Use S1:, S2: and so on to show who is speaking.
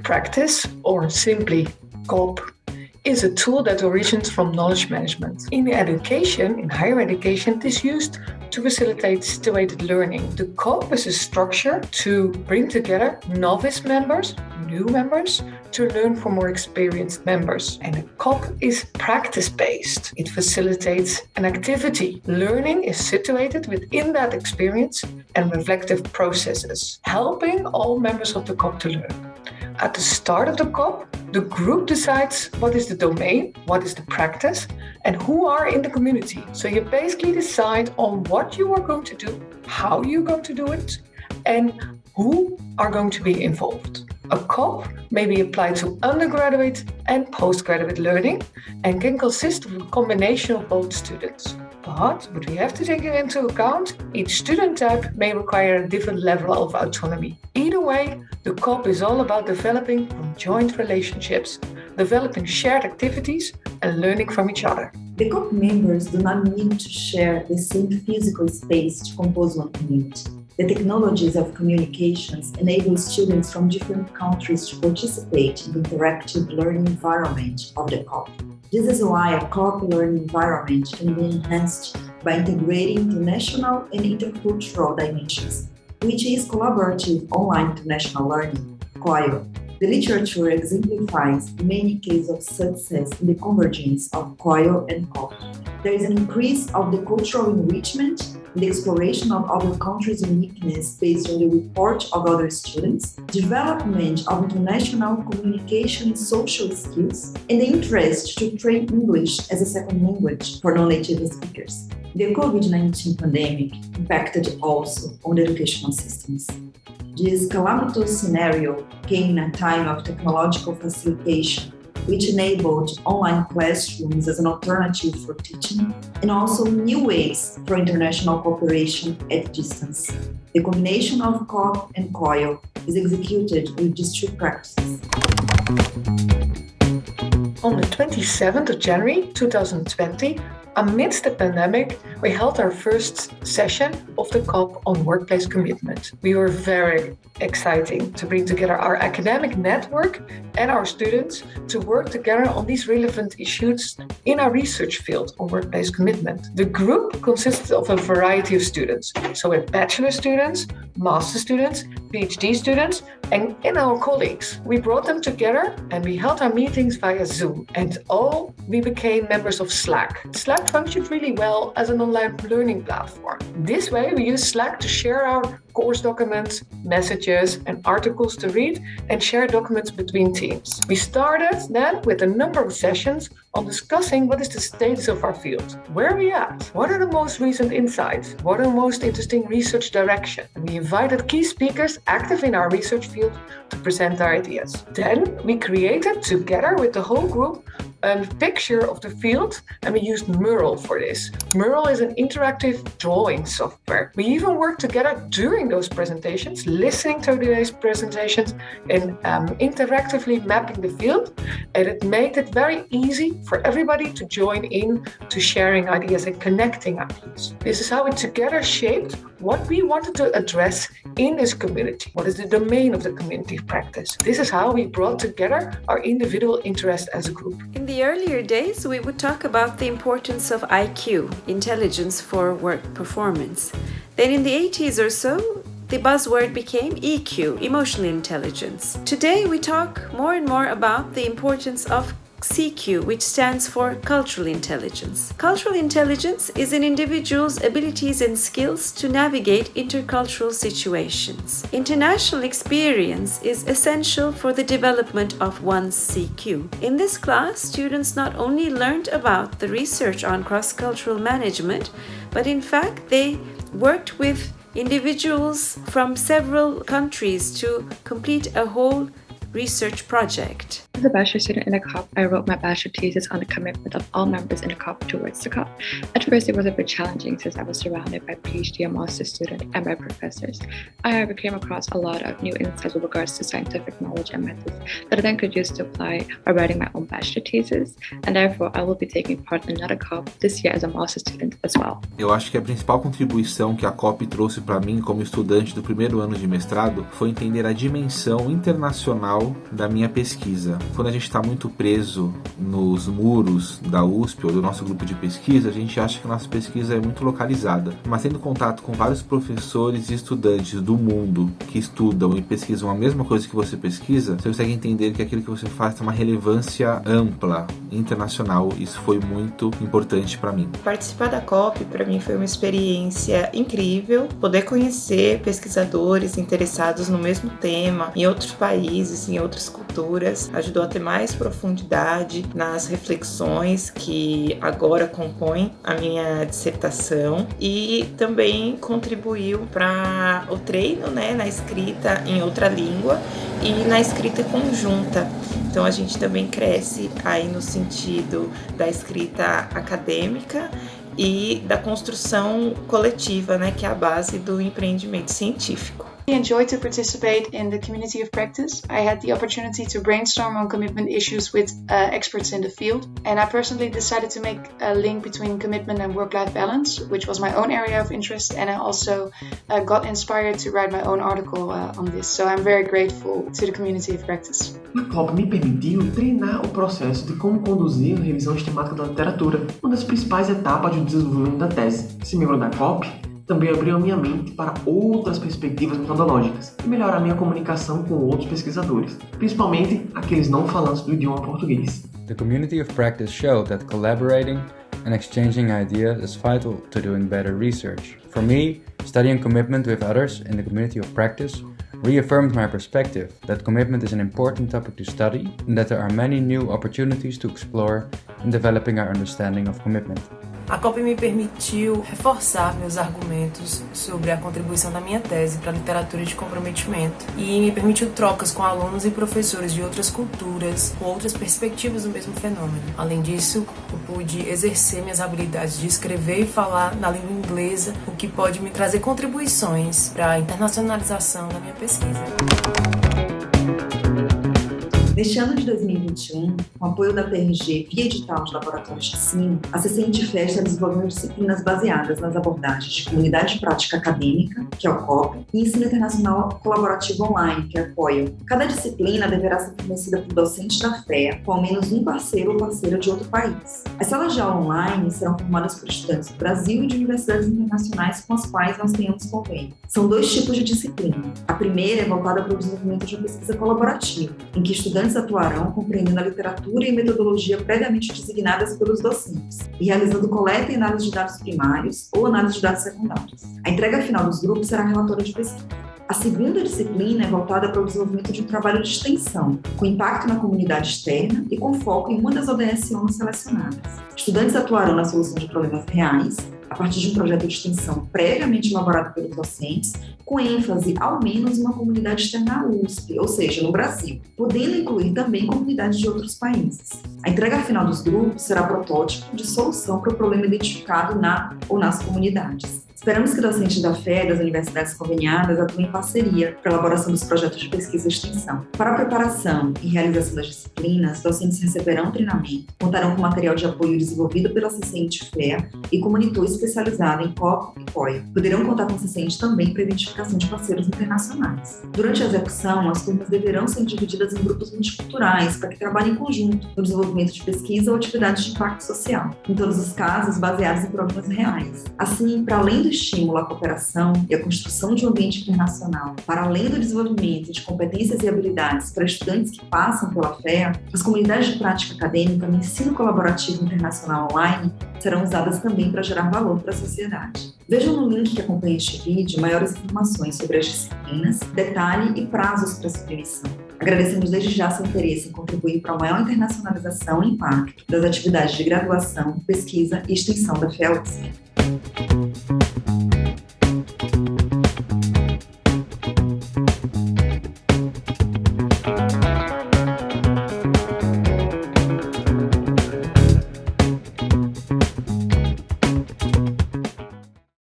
S1: practice, or simply COP, is a tool that originates from knowledge management. In education, in higher education, it is used to facilitate situated learning. The COP is a structure to bring together novice members, new members, to learn from more experienced members. And a COP is practice-based. It facilitates an activity. Learning is situated within that experience and reflective processes, helping all members of the COP to learn. At the start of the COP, the group decides what is the domain, what is the practice, and who are in the community. So you basically decide on what you are going to do, how you're going to do it, and who are going to be involved. A COP may be applied to undergraduate and postgraduate learning and can consist of a combination of both students. But what we have to take into account, each student type may require a different level of autonomy. Either way, the COP is all about developing joint relationships, developing shared activities, and learning from each other.
S2: The COP members do not need to share the same physical space to compose one community. The technologies of communications enable students from different countries to participate in the interactive learning environment of the COP. This is why a COP learning environment can be enhanced by integrating international and intercultural dimensions, which is collaborative online international learning, COIL. The literature exemplifies many cases of success in the convergence of COIL and COP. There is an increase of the cultural enrichment, the exploration of other countries' uniqueness based on the report of other students, development of international communication and social skills, and the interest to train English as a second language for non-native speakers. The COVID-19 pandemic impacted also on the educational systems. This calamitous scenario came in a time of technological facilitation, which enabled online classrooms as an alternative for teaching, and also new ways for international cooperation at distance. The combination of COP and COIL is executed with these two practices.
S1: On the 27th of January 2020, amidst the pandemic, we held our first session of the COP on workplace commitment. We were very exciting to bring together our academic network and our students to work together on these relevant issues in our research field on workplace commitment. The group consisted of a variety of students. So we had bachelor students, master students, PhD students, and our colleagues. We brought them together and we held our meetings via Zoom, and we became members of Slack. Slack functions really well as an online learning platform. This way, we use Slack to share our course documents, messages, and articles to read and share documents between teams. We started then with a number of sessions on discussing what is the status of our field. Where are we at? What are the most recent insights? What are the most interesting research directions? And we invited key speakers active in our research field to present our ideas. Then we created, together with the whole group, a picture of the field, and we used Mural for this. Mural is an interactive drawing software. We even worked together during those presentations, listening to these presentations and interactively mapping the field, and it made it very easy for everybody to join in to sharing ideas and connecting ideas. This is how we together shaped what we wanted to address in this community. What is the domain of the community of practice? This is how we brought together our individual interests as a group.
S3: In the earlier days, we would talk about the importance of IQ, intelligence for work performance. Then in the 80s or so, the buzzword became EQ, emotional intelligence. Today, we talk more and more about the importance of CQ, which stands for cultural intelligence. Cultural intelligence is an individual's abilities and skills to navigate intercultural situations. International experience is essential for the development of one's CQ. In this class, students not only learned about the research on cross-cultural management, but in fact, they worked with individuals from several countries to complete a whole research project.
S4: As a bachelor student in the COP, I wrote my bachelor thesis on the commitment of all members in the COP towards the COP. At first, it was a bit challenging since I was surrounded by PhD and master students and by professors. I, however, came across a lot of new insights with regards to scientific knowledge and methods that I then could use to apply while writing my own bachelor thesis, and therefore I will be taking part in another COP this year as a master student as well.
S5: Eu acho que a principal contribuição que a COP trouxe para mim como estudante do primeiro ano de mestrado foi entender a dimensão internacional fundamental da minha pesquisa. Quando a gente está muito preso nos muros da USP ou do nosso grupo de pesquisa, a gente acha que a nossa pesquisa é muito localizada. Mas tendo contato com vários professores e estudantes do mundo que estudam e pesquisam a mesma coisa que você pesquisa, você consegue entender que aquilo que você faz tem uma relevância ampla, internacional. Isso foi muito importante para mim.
S6: Participar da COP para mim foi uma experiência incrível, poder conhecer pesquisadores interessados no mesmo tema, em outros países, em outras culturas, ajudou a ter mais profundidade nas reflexões que agora compõem a minha dissertação e também contribuiu para o treino, na escrita em outra língua e na escrita conjunta. Então a gente também cresce aí no sentido da escrita acadêmica e da construção coletiva, que é a base do empreendimento científico.
S7: I enjoyed to participate in the community of practice. I had the opportunity to brainstorm on commitment issues with experts in the field, and I personally decided to make a link between commitment and work-life balance, which was my own area of interest, and I also got inspired to write my own article on this. So I'm very grateful to the community of practice.
S8: A COP me permitiu treinar o processo de como conduzir a revisão sistemática da literatura, uma das principais etapas do desenvolvimento da tese. Ser membro da COP também abriu a minha mente para outras perspectivas metodológicas e melhorar minha comunicação com outros pesquisadores, principalmente aqueles não falantes do idioma português.
S9: The community of practice showed that collaborating and exchanging ideas is vital to doing better research. For me, studying commitment with others in the community of practice reaffirmed my perspective that commitment is an important topic to study and that there are many new opportunities to explore in developing our understanding of commitment.
S10: A COP me permitiu reforçar meus argumentos sobre a contribuição da minha tese para a literatura de comprometimento e me permitiu trocas com alunos e professores de outras culturas, com outras perspectivas do mesmo fenômeno. Além disso, eu pude exercer minhas habilidades de escrever e falar na língua inglesa, o que pode me trazer contribuições para a internacionalização da minha pesquisa.
S2: Neste ano de 2021, com o apoio da PRG via edital de laboratórios de ensino, a CCNTFE está desenvolvendo disciplinas baseadas nas abordagens de comunidade de prática acadêmica, que é o COP, e ensino internacional colaborativo online, que é o COIL. Cada disciplina deverá ser fornecida por docentes da FEA, com ao menos um parceiro ou parceira de outro país. As salas de aula online serão formadas por estudantes do Brasil e de universidades internacionais com as quais nós tenhamos convênio. São 2 tipos de disciplina. A primeira é voltada para o desenvolvimento de uma pesquisa colaborativa, em que estudantes atuarão compreendendo a literatura e metodologia previamente designadas pelos docentes e realizando coleta e análise de dados primários ou análise de dados secundários. A entrega final dos grupos será relatório de pesquisa. A segunda disciplina é voltada para o desenvolvimento de um trabalho de extensão, com impacto na comunidade externa e com foco em uma das ODS ONU selecionadas. Estudantes atuarão na solução de problemas reais, a partir de um projeto de extensão previamente elaborado pelos docentes, com ênfase ao menos em uma comunidade externa à USP, ou seja, no Brasil, podendo incluir também comunidades de outros países. A entrega final dos grupos será protótipo de solução para o problema identificado na ou nas comunidades. Esperamos que docentes da FEA e das universidades conveniadas atuem em parceria para a elaboração dos projetos de pesquisa e extensão. Para a preparação e realização das disciplinas, docentes receberão treinamento, contarão com material de apoio desenvolvido pela CCNTFE e com monitor especializado em COP e COIL. Poderão contar com o CCNT também para a identificação de parceiros internacionais. Durante a execução, as turmas deverão ser divididas em grupos multiculturais para que trabalhem em conjunto no desenvolvimento de pesquisa ou atividades de impacto social, em todos os casos baseados em problemas reais. Assim, para além do estímulo à cooperação e à construção de um ambiente internacional, para além do desenvolvimento de competências e habilidades para estudantes que passam pela FEA, as comunidades de prática acadêmica no ensino colaborativo internacional online serão usadas também para gerar valor para a sociedade. Vejam no link que acompanha este vídeo maiores informações sobre as disciplinas, detalhe e prazos para submissão. Agradecemos desde já seu interesse em contribuir para a maior internacionalização e impacto das atividades de graduação, pesquisa e extensão da FEA USP.